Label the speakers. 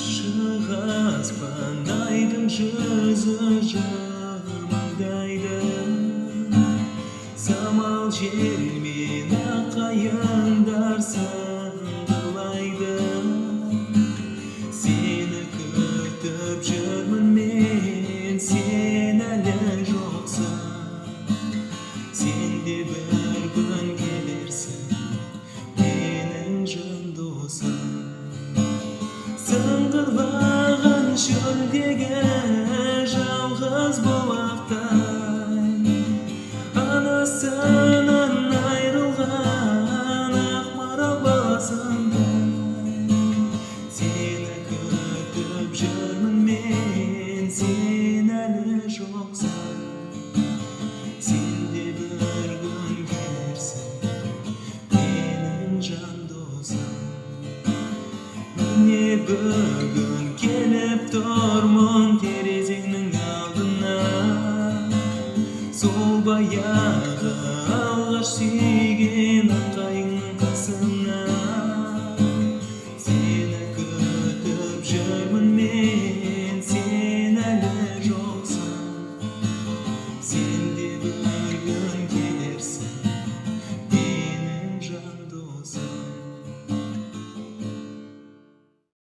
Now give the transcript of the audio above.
Speaker 1: Шығаспан айдың жүзі жымыңдайды, самал желмен аққайыңдар сыңғырлайды. Сені күтіп жүрмін мен, сен әлі жоқсың. Сен де бір күн келерсің, менің жан досым. Сыңғырлаған шөлдегі жалғыз бұлақтай, анасынан айрылған ақ марал баласындай. Сені күтіп жүрмін мен, сен әлі жоқсың. Сен де бір күн келерсің, менің жан досым. Міне бүгін келіп тұрмын терезеңнің алдына, сол баяғы алғаш сүйген аңқайыңның қасына. Сені күтіп жүрмін мен, сен әлі жоқсың. Сен